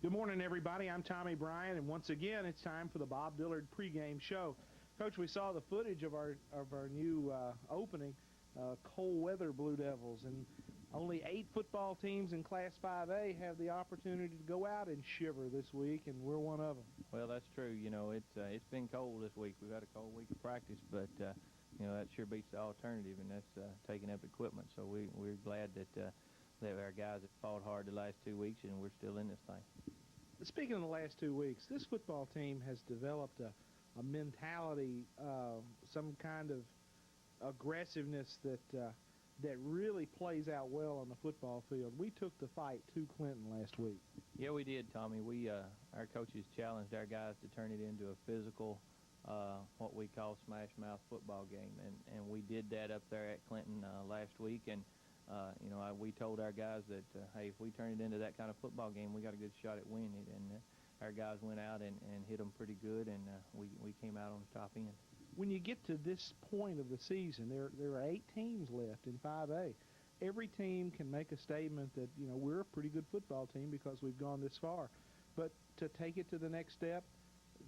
Good morning, everybody. I'm Tommy Bryant, and once again, it's time for the Bob Dillard pregame show. Coach, we saw the footage of our new opening, cold weather Blue Devils, and only 8 football teams in Class 5A have the opportunity to go out and shiver this week, and we're one of them. Well, that's true. You know, it's been cold this week. We've had a cold week of practice, but you know, that sure beats the alternative, and that's taking up equipment. So we're glad that our guys have fought hard the last 2 weeks, and we're still in this thing. Speaking of the last 2 weeks, this football team has developed a mentality, some kind of aggressiveness that really plays out well on the football field. We took the fight to Clinton last week. Yeah, we did, Tommy. Our coaches challenged our guys to turn it into a physical, what we call smash mouth football game, and we did that up there at Clinton last week. And you know, we told our guys that hey, if we turn it into that kind of football game, we got a good shot at winning it. And our guys went out and hit them pretty good, and we came out on the top end. When you get to this point of the season, there are 8 teams left in 5A. Every team can make a statement that, you know, we're a pretty good football team because we've gone this far. But to take it to the next step,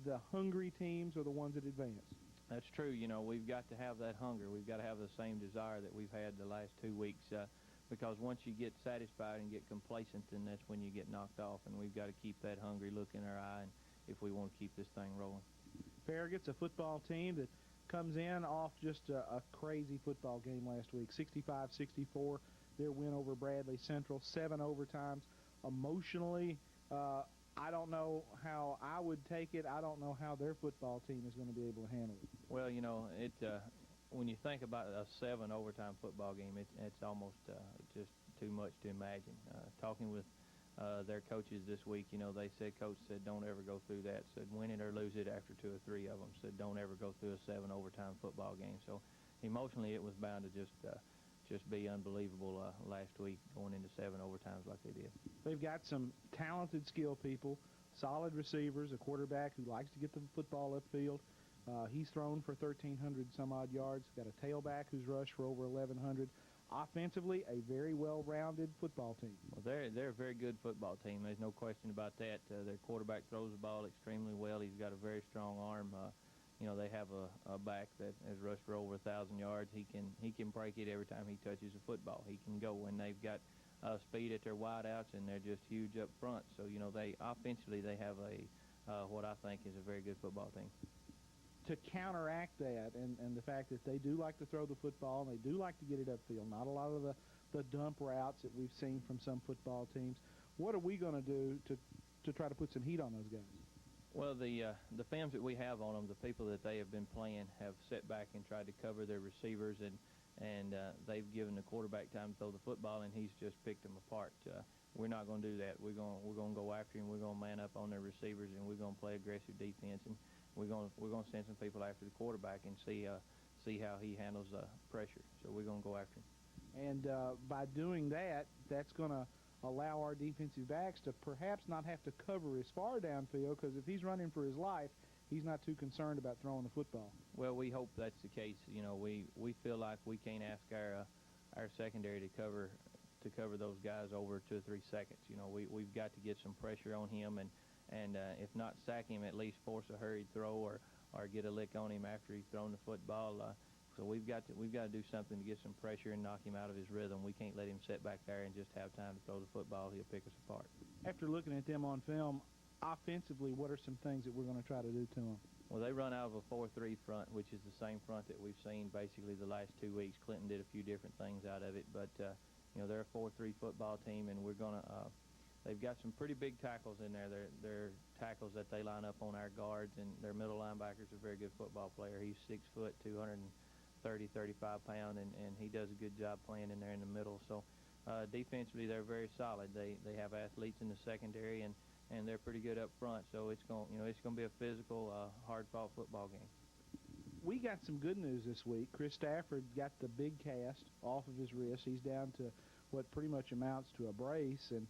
the hungry teams are the ones that advance. That's true. You know, we've got to have that hunger. We've got to have the same desire that we've had the last 2 weeks, because once you get satisfied and get complacent, then that's when you get knocked off, and we've got to keep that hungry look in our eye and if we want to keep this thing rolling. Farragut's a football team that comes in off just a crazy football game last week, 65-64, their win over Bradley Central, 7 overtimes. Emotionally, I don't know how I would take it. I don't know how their football team is going to be able to handle it. Well, you know, when you think about a 7 overtime football game, it's almost just too much to imagine. Talking with their coaches this week, you know, Coach said, don't ever go through that. Said, win it or lose it after 2 or 3 of them. Said, don't ever go through a 7 overtime football game. So emotionally, it was bound to just be unbelievable last week going into 7 overtimes like they did. They've got some talented skill people, solid receivers, a quarterback who likes to get the football upfield. He's thrown for 1,300 some odd yards. Got a tailback who's rushed for over 1,100. Offensively, a very well-rounded football team. Well, they're a very good football team. There's no question about that. Their quarterback throws the ball extremely well. He's got a very strong arm. You know, they have a back that has rushed for over 1,000 yards. He can break it every time he touches a football. He can go, and they've got speed at their wideouts, and they're just huge up front. So, you know, offensively they have what I think is a very good football team. To counteract that and the fact that they do like to throw the football and they do like to get it upfield, not a lot of the dump routes that we've seen from some football teams, what are we going to do to try to put some heat on those guys? Well, the films that we have on them, the people that they have been playing have set back and tried to cover their receivers, and they've given the quarterback time to throw the football, and he's just picked them apart. We're not going to do that. We're going to go after him. We're going to man up on their receivers, and we're going to play aggressive defense, and we're going to send some people after the quarterback and see how he handles pressure. So we're going to go after him. And by doing that, that's going to allow our defensive backs to perhaps not have to cover as far downfield, because if he's running for his life, he's not too concerned about throwing the football. Well, we hope that's the case. You know, we feel like we can't ask our secondary to cover those guys over 2 or 3 seconds. You know, we've got to get some pressure on him, and if not sack him, at least force a hurried throw or get a lick on him after he's thrown the football. So we've got to do something to get some pressure and knock him out of his rhythm. We can't let him sit back there and just have time to throw the football. He'll pick us apart. After looking at them on film, offensively, what are some things that we're going to try to do to them? Well, they run out of a 4-3 front, which is the same front that we've seen basically the last 2 weeks. Clinton did a few different things out of it, but you know, they're a 4-3 football team, and we're going to they've got some pretty big tackles in there. They're tackles that they line up on our guards, and their middle linebacker's a very good football player. He's 6 foot, 235 pound, and he does a good job playing in there in the middle. So defensively, they're very solid. They have athletes in the secondary, and they're pretty good up front. So it's going to be a physical, hard-fought football game. We got some good news this week. Chris Stafford got the big cast off of his wrist. He's down to what pretty much amounts to a brace, and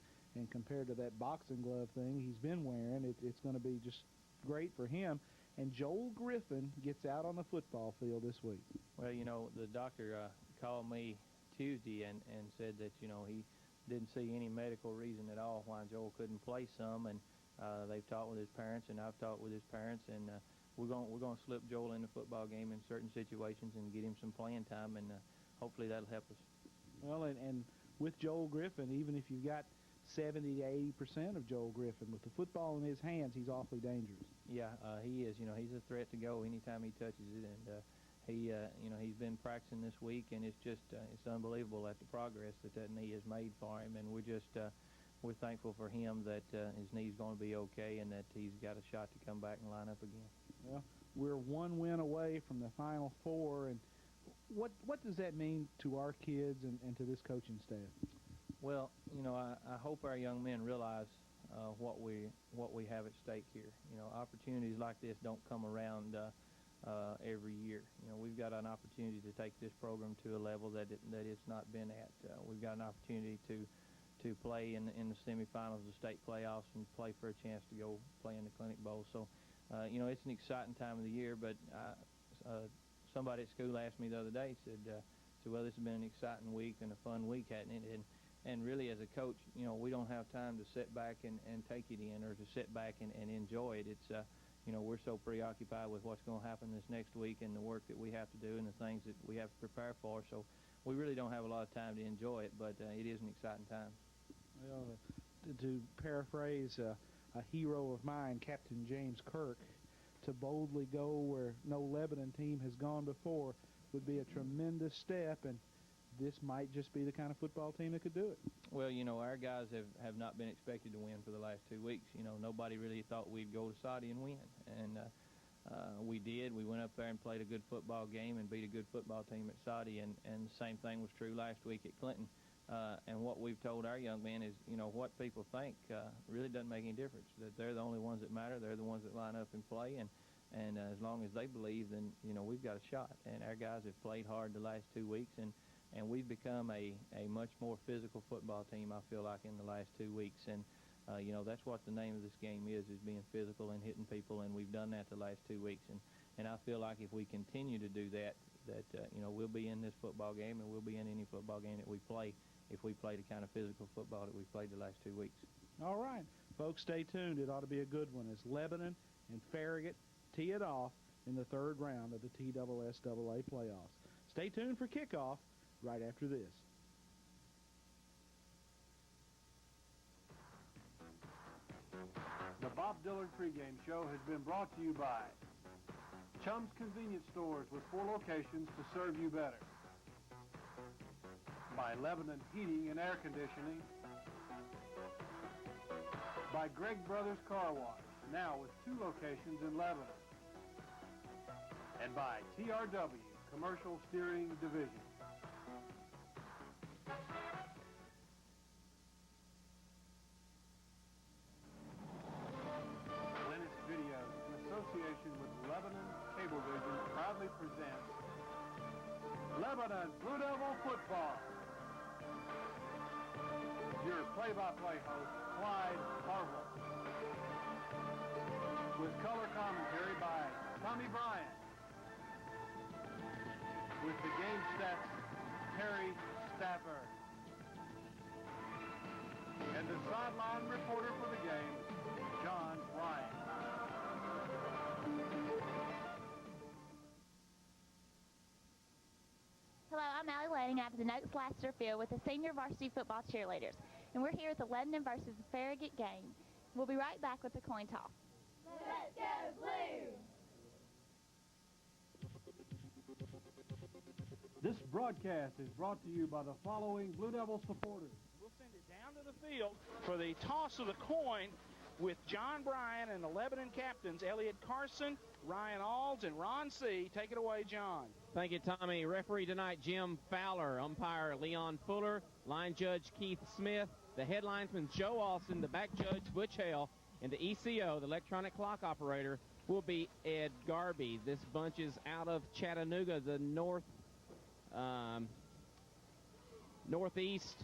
compared to that boxing glove thing he's been wearing, it's going to be just great for him. And Joel Griffin gets out on the football field this week. Well, you know, the doctor called me Tuesday and said that, you know, didn't see any medical reason at all why Joel couldn't play some, and they've talked with his parents, and I've talked with his parents, and we're going to slip Joel in the football game in certain situations and get him some playing time, and hopefully that'll help us. Well, and with Joel Griffin, even if you've got 70 to 80% of Joel Griffin, with the football in his hands, he's awfully dangerous. Yeah, he is. He's a threat to go anytime he touches it, and he's been practicing this week, and it's just it's unbelievable at the progress that knee has made for him, and we're thankful for him that his knee's going to be okay and that he's got a shot to come back and line up again. Well, we're one win away from the Final Four, and what does that mean to our kids and to this coaching staff? Well, I hope our young men realize what we have at stake here. Opportunities like this don't come around every year. We've got an opportunity to take this program to a level that it's not been at. We've got an opportunity to play in the semifinals of state playoffs and play for a chance to go play in the Clinic Bowl. So, it's an exciting time of the year, but somebody at school asked me the other day, said, well, this has been an exciting week and a fun week, hasn't it? And really, as a coach, we don't have time to sit back and take it in, or to sit back and enjoy it. It's, we're so preoccupied with what's going to happen this next week and the work that we have to do and the things that we have to prepare for. So we really don't have a lot of time to enjoy it, but it is an exciting time. Well, to paraphrase a hero of mine, Captain James Kirk, to boldly go where no Lebanon team has gone before would be a tremendous step, and this might just be the kind of football team that could do it. Well, our guys have not been expected to win for the last 2 weeks. Nobody really thought we'd go to Saudi and win, and we did. We went up there and played a good football game and beat a good football team at Saudi, and the same thing was true last week at Clinton. And what we've told our young men is, what people think really doesn't make any difference, that they're the only ones that matter. They're the ones that line up and play, and as long as they believe, then, we've got a shot. And our guys have played hard the last 2 weeks, and we've become a much more physical football team, I feel like, in the last 2 weeks. And, that's what the name of this game is being physical and hitting people, and we've done that the last 2 weeks. And I feel like if we continue to do that, we'll be in this football game, and we'll be in any football game that we play if we play the kind of physical football that we've played the last 2 weeks. All right. Folks, stay tuned. It ought to be a good one as Lebanon and Farragut tee it off in the third round of the TSSAA playoffs. Stay tuned for kickoff right after this. The Bob Dillard pregame show has been brought to you by Chum's Convenience Stores with 4 locations to serve you better. By Lebanon Heating and Air Conditioning. By Greg Brothers Car Wash, now with 2 locations in Lebanon. And by TRW, Commercial Steering Division. Lennox Videos, in association with Lebanon Cablevision, proudly presents Lebanon Blue Devil Football. Your play-by-play host, Clyde Harville. With color commentary by Tommy Bryant. With the game stats, Terry Stafford. And the sideline reporter for the game, John Ryan. Hello, I'm Allie Lanning out of the Noakes Lassiter Field with the senior varsity football cheerleaders. And we're here with the Lebanon versus the Farragut game. We'll be right back with the coin toss. Let's go Blue! This broadcast is brought to you by the following Blue Devil supporters. We'll send it down to the field for the toss of the coin with John Bryan and the Lebanon captains, Elliot Carson, Ryan Alds, and Ron C. Take it away, John. Thank you, Tommy. Referee tonight, Jim Fowler. Umpire, Leon Fuller. Line judge, Keith Smith. The head linesman, Joe Austin. The back judge, Butch Hale. And the ECO, the electronic clock operator, will be Ed Garby. This bunch is out of Chattanooga, the northeast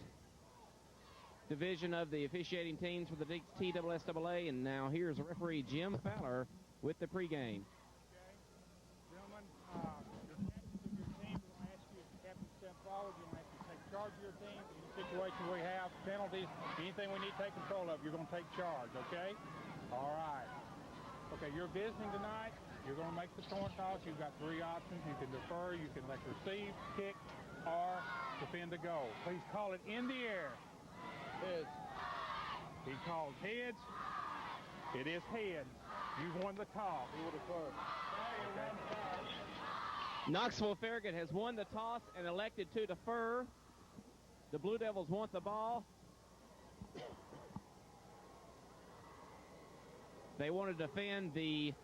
division of the officiating teams for the TSSAA. And now here's referee Jim Fowler with the pregame. Okay. Gentlemen, the captains of your team will ask you, if the captain step forward, you'll have to take charge of your team. In situations we have, penalties, anything we need to take control of, you're going to take charge, okay? All right. Okay, you're visiting tonight. You're going to make the coin toss. You've got 3 options. You can defer, you can elect receive, kick, or defend the goal. Please call it in the air. Heads. He calls heads. It is heads. You've won the toss. He will defer. Okay. Knoxville Farragut has won the toss and elected to defer. The Blue Devils want the ball. They want to defend the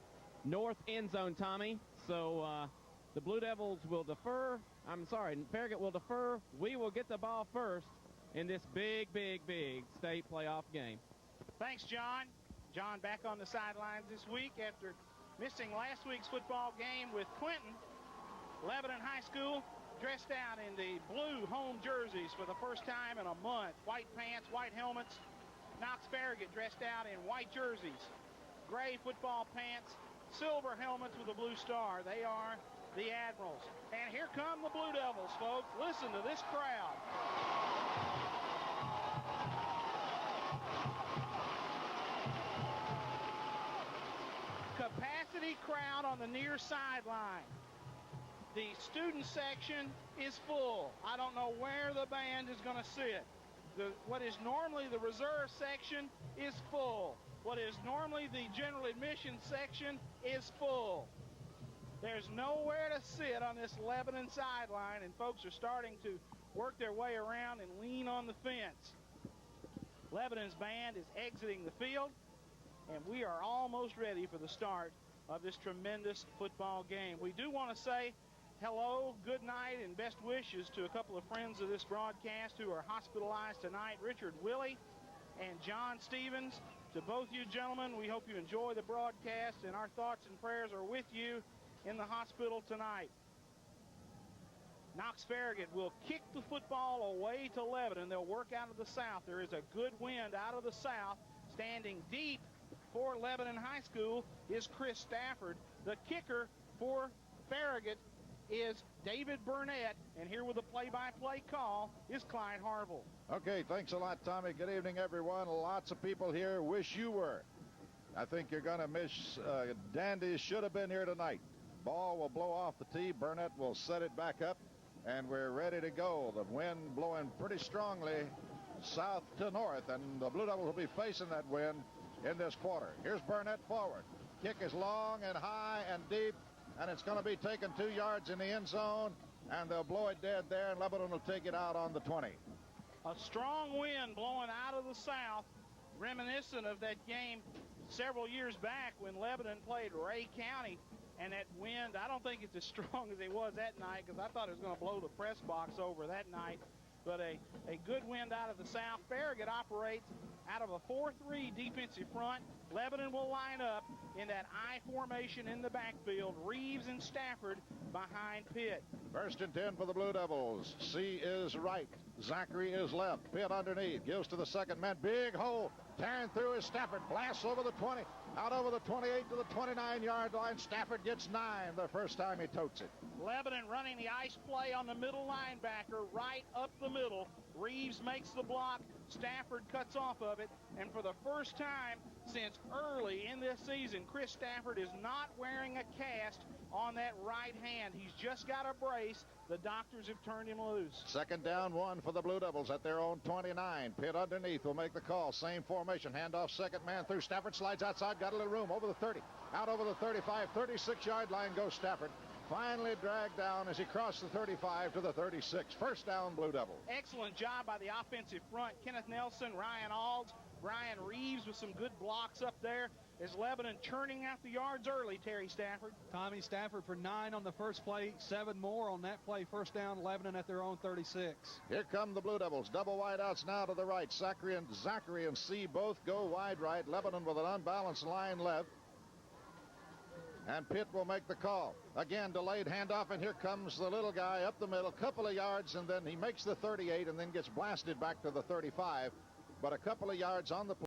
north end zone, Tommy. So the Blue Devils will defer. I'm sorry, Farragut will defer. We will get the ball first in this big, big, big state playoff game. Thanks, John. John back on the sidelines this week after missing last week's football game with Clinton. Lebanon High School dressed out in the blue home jerseys for the first time in a month. White pants, white helmets. Knox Farragut dressed out in white jerseys, gray football pants, silver helmets with a blue star. They are the Admirals. And here come the Blue Devils, folks. Listen to this crowd. Capacity crowd on the near sideline. The student section is full. I don't know where the band is going to sit. What is normally the reserve section is full. What is normally the general admission section is full. There's nowhere to sit on this Lebanon sideline, and folks are starting to work their way around and lean on the fence. Lebanon's band is exiting the field, and we are almost ready for the start of this tremendous football game. We do want to say hello, good night, and best wishes to a couple of friends of this broadcast who are hospitalized tonight, Richard Willie and John Stevens. To both you gentlemen, we hope you enjoy the broadcast, and our thoughts and prayers are with you in the hospital tonight. Knox Farragut will kick the football away to Lebanon. They'll work out of the south. There is a good wind out of the south. Standing deep for Lebanon High School is Chris Stafford. The kicker for Farragut is David Burnett, and here with a play-by-play call is Clyde Harville. Okay, thanks a lot, Tommy. Good evening, everyone. Lots of people here wish you were. I think you're going to miss Dandy should have been here tonight. Ball will blow off the tee. Burnett will set it back up, and we're ready to go. The wind blowing pretty strongly south to north, and the Blue Devils will be facing that wind in this quarter. Here's Burnett forward. Kick is long and high and deep, and it's going to be taken 2 yards in the end zone, and they'll blow it dead there, and Lebanon will take it out on the 20. A strong wind blowing out of the south, reminiscent of that game several years back when Lebanon played Ray County, and that wind, I don't think it's as strong as it was that night, because I thought it was going to blow the press box over that night. But a good wind out of the south. Farragut operates out of a 4-3 defensive front. Lebanon will line up in that I formation in the backfield. Reeves and Stafford behind Pitt. First and 10 for the Blue Devils. C is right. Zachary is left. Pitt underneath. Gives to the second man. Big hole. Tearing through is Stafford. Blasts over the 20. Out over the 28 to the 29-yard line. Stafford gets 9 the first time he totes it. Lebanon running the ice play on the middle linebacker right up the middle. Reeves makes the block. Stafford cuts off of it. And for the first time since early in this season, Chris Stafford is not wearing a cast on that right hand. He's just got a brace. The doctors have turned him loose. Second down, 1 for the Blue Devils at their own 29. Pitt underneath will make the call. Same formation. Handoff, second man through. Stafford slides outside. Got a little room over the 30. Out over the 35. 36-yard line goes Stafford. Finally dragged down as he crossed the 35 to the 36. First down, Blue Devils. Excellent job by the offensive front. Kenneth Nelson, Ryan Alds, Brian Reeves with some good blocks up there. Is Lebanon churning out the yards early, Terry Stafford? Tommy Stafford for 9 on the first play, 7 more on that play. First down, Lebanon at their own 36. Here come the Blue Devils. Double wideouts now to the right. Zachary and C both go wide right. Lebanon with an unbalanced line left. And Pitt will make the call. Again, delayed handoff, and here comes the little guy up the middle, couple of yards, and then he makes the 38 and then gets blasted back to the 35. But a couple of yards on the play.